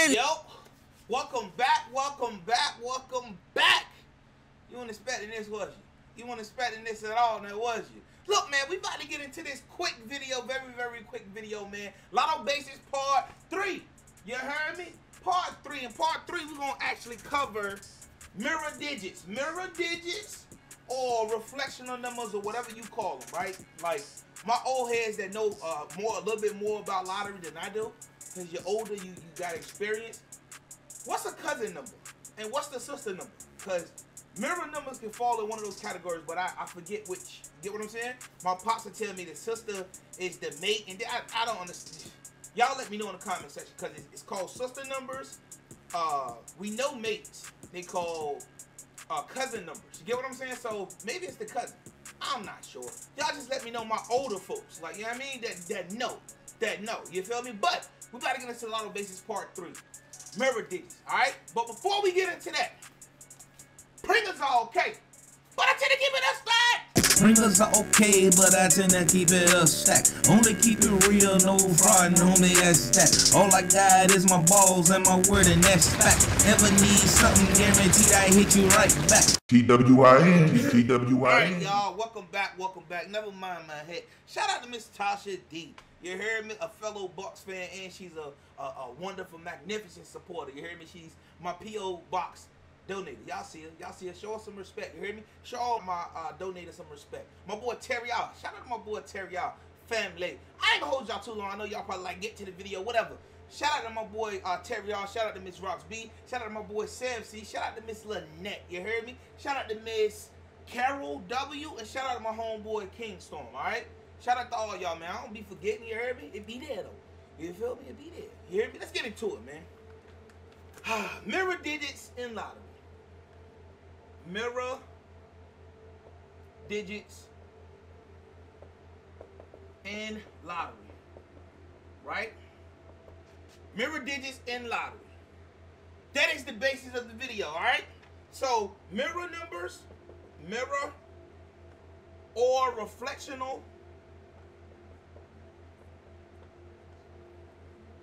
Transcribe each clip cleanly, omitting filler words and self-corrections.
in. Yo, welcome back. You weren't expecting this, was you? You weren't expecting this at all, now was you? Look, man, we about to get into this quick video, very quick video, man. Lotto Basics Part 3. You heard me? Part 3. In Part 3, we're going to actually cover mirror digits. Mirror digits or reflectional numbers or whatever you call them, right? Like, my old heads that know a little bit more about lottery than I do, because you're older, you got experience. What's a cousin number? And what's the sister number? Because mirror numbers can fall in one of those categories, but I forget which. You get what I'm saying? My pops will tell me the sister is the mate, and I don't understand. Y'all let me know in the comment section, because it's called sister numbers. We know mates. They call cousin numbers. You get what I'm saying? So maybe it's the cousin. I'm not sure. Y'all just let me know, my older folks. Like, you know what I mean? That know. You feel me? But we got to get into Lotto Basics Part 3. Mirror digits, alright? But before we get into that, Pringles are okay, but I tend to keep it a stack. Pringles are okay, but I tend to keep it a stack. Only keep it real, no fraud, no me that's that. All I got is my balls and my word, and that's fact. Ever need something guaranteed, I hit you right back. TWIN. Alright, y'all, welcome back. Never mind my head. Shout out to Miss Tasha D. You heard me? A fellow Bucks fan, and she's a wonderful, magnificent supporter. You heard me? She's my P.O. Box donator. Y'all see her. Show her some respect. You heard me? Show all my donators some respect. My boy Terry out. Shout out to my boy Terry out. Family. I ain't gonna hold y'all too long. I know y'all probably like get to the video, whatever. Shout out to my boy Terry out. Shout out to Miss Rocks B. Shout out to my boy Sam C. Shout out to Miss Lynette. You heard me? Shout out to Miss Carol W. And shout out to my homeboy King Storm. Alright? Shout out to all y'all, man. I don't be forgetting, you heard me? It be there, though. You feel me? It be there. You hear me? Let's get into it, man. Mirror digits in lottery. Mirror digits in lottery. Right? Mirror digits in lottery. That is the basis of the video, alright? So, mirror numbers, mirror or reflectional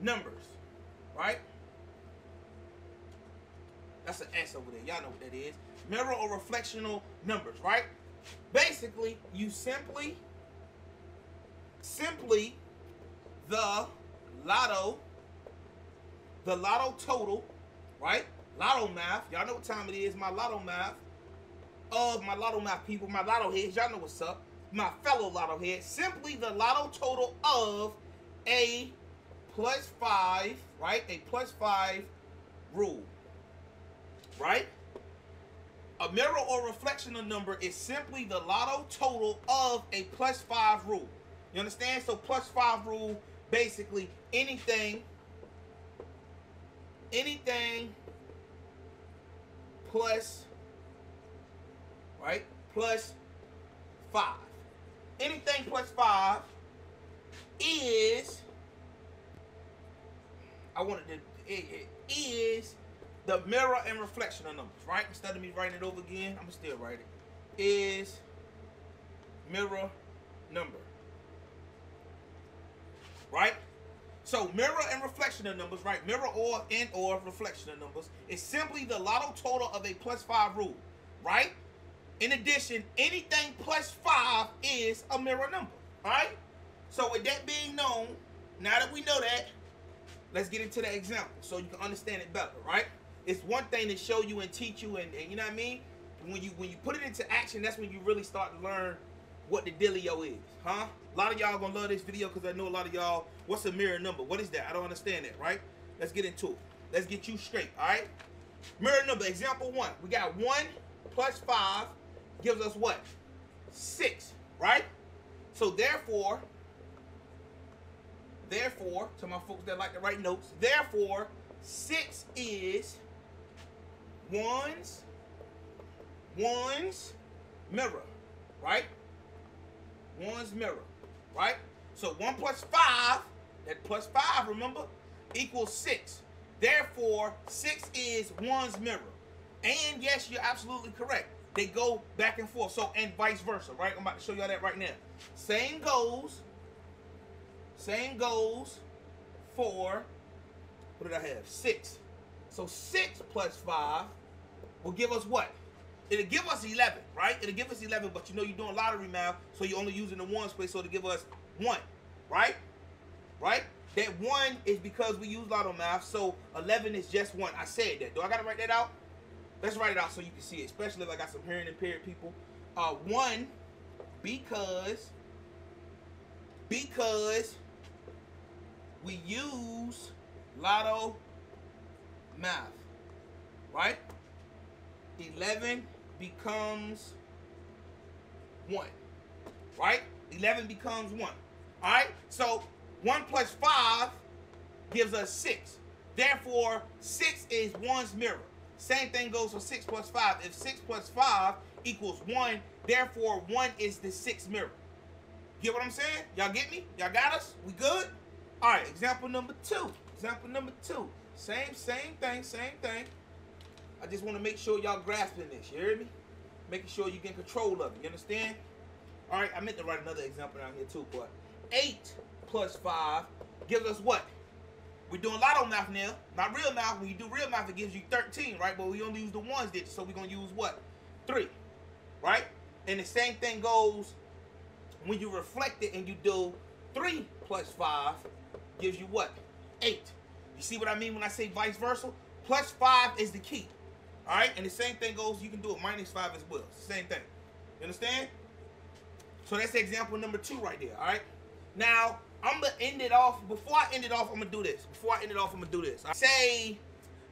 numbers, right? That's an S over there. Y'all know what that is. Mirror or reflectional numbers, right? Basically, you simply the lotto total, right? Lotto math. Y'all know what time it is. My lotto math people, my lotto heads. Y'all know what's up. My fellow lotto heads. Simply the lotto total of a +5, right? A +5 rule, right? A mirror or reflectional number is simply the lotto total of a +5 rule. You understand? So +5 rule, basically anything plus, right? +5. Anything +5 is, it is the mirror and reflection of numbers, right? Instead of me writing it over again, I'm gonna still write it. Is mirror number, right? So mirror and reflection of numbers, right? Mirror or reflection of numbers is simply the lotto total of a +5 rule, right? In addition, anything +5 is a mirror number, all right? So with that being known, now that we know that, let's get into the example so you can understand it better, right? It's one thing to show you and teach you, and you know what I mean? When you put it into action, that's when you really start to learn what the dealio is, huh? A lot of y'all gonna love this video because I know a lot of y'all, what's a mirror number? What is that? I don't understand that, right? Let's get into it. Let's get you straight, all right? Mirror number, example 1. We got 1 + 5 gives us what? 6, right? So therefore, to my folks that like to write notes, therefore, 6 is 1's mirror, right? 1's mirror, right? So 1 + 5, that +5, remember, equals 6. Therefore, 6 is 1's mirror. And yes, you're absolutely correct. They go back and forth. So, and vice versa, right? I'm about to show y'all that right now. Same goes for what did I have? 6. So 6 plus 5 will give us what? It'll give us 11, right? It'll give us 11, but you know you're doing lottery math, so you're only using the ones place, so it'll give us 1, right? Right? That 1 is because we use lotto math, so 11 is just 1. I said that. Do I got to write that out? Let's write it out so you can see it, especially if I got some hearing impaired people. 1 because we use lotto math, right? 11 becomes 1, right? 11 becomes 1, all right? So 1 plus 5 gives us 6. Therefore, 6 is 1's mirror. Same thing goes for 6 plus 5. If 6 plus 5 equals 1, therefore 1 is the 6th mirror. Get what I'm saying? Y'all get me? Y'all got us? We good? All right, example number 2. Example number 2. Same thing. I just want to make sure y'all grasping this. You hear me? Making sure you get control of it. You understand? All right, I meant to write another example down here too, but 8 plus 5 gives us what? We're doing lotto math now, not real math. When you do real math, it gives you 13, right? But we only use the ones digits, so we're going to use what? 3, right? And the same thing goes when you reflect it and you do 3 plus 5 gives you what? 8. You see what I mean when I say vice versa? Plus 5 is the key, all right? And the same thing goes, you can do it minus 5 as well. It's the same thing. You understand? So that's example number 2 right there, all right? Now, I'm going to end it off. Before I end it off, I'm going to do this. Say,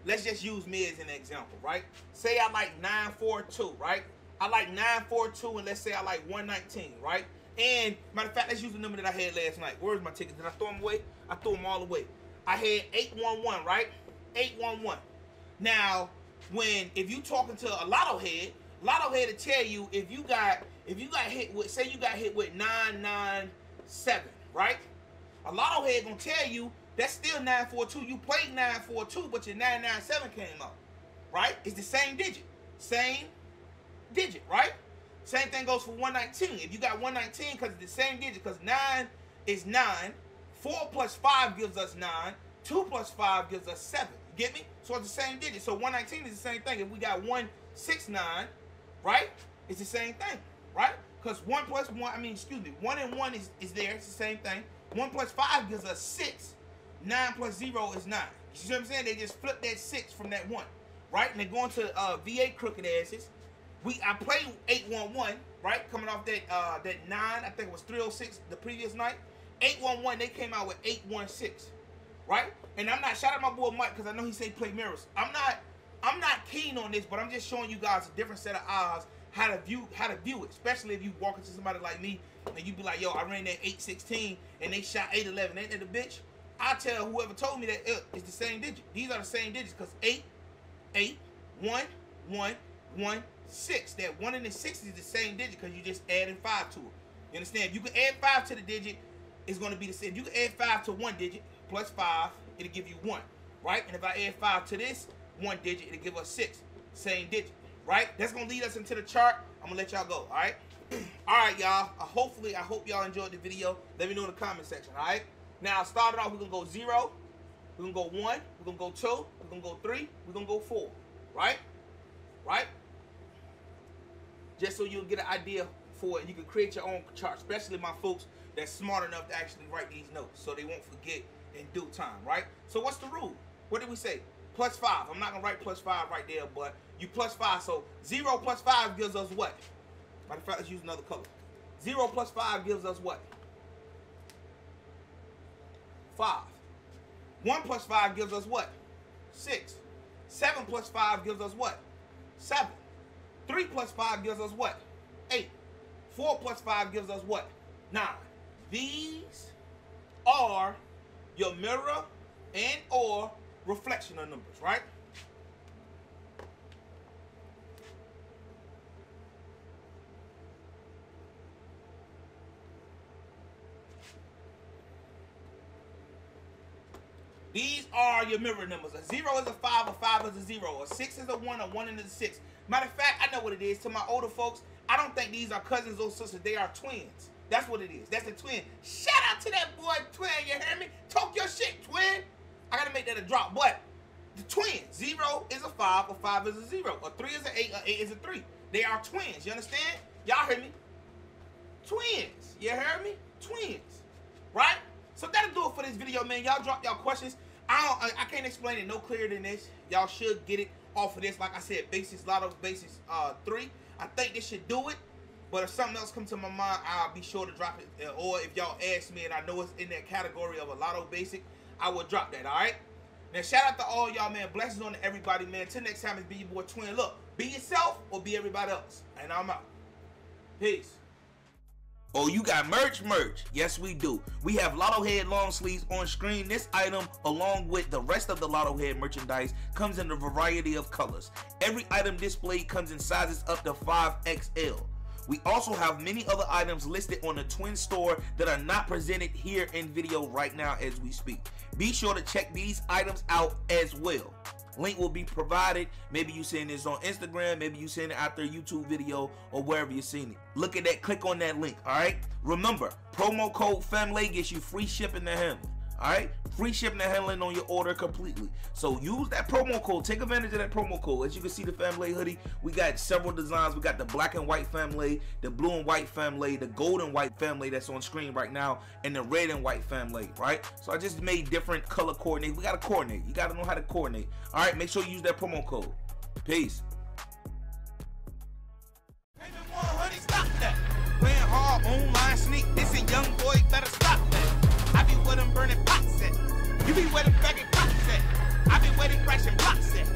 let's just use me as an example, right? Say I like 942, right? I like 942, and let's say I like 119, right? And, matter of fact, let's use the number that I had last night. Where's my tickets? Did I throw them away? I threw them all away. I had 811, right? 811. Now, if you talking to a lotto head will tell you if you got hit with, say you got hit with 997, right? A lotto head gonna tell you that's still 942. You played 942, but your 997 came out, right? It's the same digit, right? Same thing goes for 119. If you got 119, because it's the same digit, because 9 is 9, 4 plus 5 gives us 9, 2 plus 5 gives us 7. You get me? So it's the same digit. So 119 is the same thing. If we got 169, right? It's the same thing, right? Because 1 and 1 is there. It's the same thing. 1 plus 5 gives us 6. 9 plus 0 is 9. You see what I'm saying? They just flip that 6 from that 1, right? And they're going to VA crooked asses. I played 811, right? Coming off that 9, I think it was 306 the previous night. 811, they came out with 816, right? And I'm not, shout out my boy Mike, because I know he say play mirrors. I'm not keen on this, but I'm just showing you guys a different set of odds, how to view it, especially if you walk into somebody like me and you be like, yo, I ran that 816 and they shot 811. Ain't that the bitch? I tell whoever told me that it's the same digit. These are the same digits, because 8, 8, 1, 1, 1, 6. That 1 and the 6 is the same digit because you just adding 5 to it. You understand? If you can add 5 to the digit, it's going to be the same. If you can add 5 to one digit plus 5, it'll give you 1, right? And if I add 5 to this one digit, it'll give us 6. Same digit, right? That's going to lead us into the chart. I'm going to let y'all go, all right? All right, y'all. I hope y'all enjoyed the video. Let me know in the comment section, all right? Now, starting off, we're going to go 0. We're going to go 1. We're going to go 2. We're going to go 3. We're going to go 4, right? Right? Just so you'll get an idea for it. You can create your own chart, especially my folks that's smart enough to actually write these notes so they won't forget in due time, right? So what's the rule? What did we say? Plus 5. I'm not going to write plus 5 right there, but you plus 5. So 0 plus 5 gives us what? Matter of fact, let's use another color. 0 plus 5 gives us what? 5. 1 plus 5 gives us what? 6. 7 plus 5 gives us what? 7. 3 plus 5 gives us what? 8. 4 plus 5 gives us what? 9. These are your mirror and or reflection of numbers, right? These are your mirror numbers. A 0 is a 5, a 5 is a 0, a 6 is a 1, a 1 is a 6. Matter of fact, I know what it is. To my older folks, I don't think these are cousins or sisters. They are twins. That's what it is. That's the twin. Shout out to that boy, twin. You hear me? Talk your shit, twin. I gotta make that a drop. But the twins, 0 is a 5, or 5 is a 0, or 3 is an 8, or 8 is a 3. They are twins. You understand? Y'all heard me? Twins. You heard me? Twins. Right? So that'll do it for this video, man. Y'all drop y'all questions. I can't explain it no clearer than this. Y'all should get it off of this. Like I said, Basics, Lotto Basics 3. I think this should do it. But if something else comes to my mind, I'll be sure to drop it. Or if y'all ask me and I know it's in that category of a Lotto Basic, I will drop that, all right? Now, shout out to all y'all, man. Blessings on to everybody, man. Till next time, it's be your boy Twin. Look, be yourself or be everybody else. And I'm out. Peace. Oh, you got merch? Yes, we do. We have Lotto Head long sleeves on screen. This item, along with the rest of the Lotto Head merchandise, comes in a variety of colors. Every item displayed comes in sizes up to 5XL. We also have many other items listed on the Twin store that are not presented here in video right now as we speak. Be sure to check these items out as well. Link will be provided. Maybe you seeing this on Instagram, maybe you seeing it out there YouTube video, or wherever you're seeing it. Look at that, click on that link, all right? Remember, promo code FAMILY gets you free shipping and handling, all right? Free shipping and handling on your order completely. So use that promo code. Take advantage of that promo code. As you can see, the Family hoodie, we got several designs. We got the black and white Family, the blue and white Family, the gold and white Family that's on screen right now, and the red and white Family, right? So I just made different color coordinate. We got to coordinate. You got to know how to coordinate. All right, make sure you use that promo code. Peace. Stop that. Playing hard online sneak. This a young boy, better stop that. I be with them burning pots at. You be where the bagging pots at. I be where they crashing blocks at.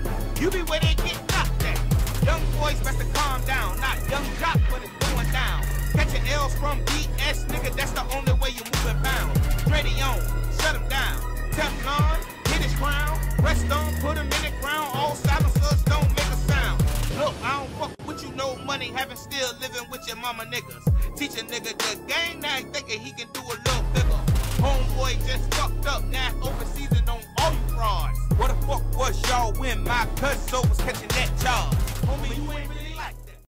You be where they get knocked at. Young boys best to calm down. Not young jock when it's going down. Catching L's from BS, nigga, that's the only way you move and bound. Ready on, shut him down. Teflon, hit his crown. Rest on, put him in the ground. All silencers don't make a sound. Look, I don't fuck with you, no money, having still living with your mama niggas. Teach a nigga the game, now he thinking he can do a little bigger. Homeboy just fucked up, now open season on all you frauds. What the fuck was y'all when my cousin was catching that charge? Homie, you ain't really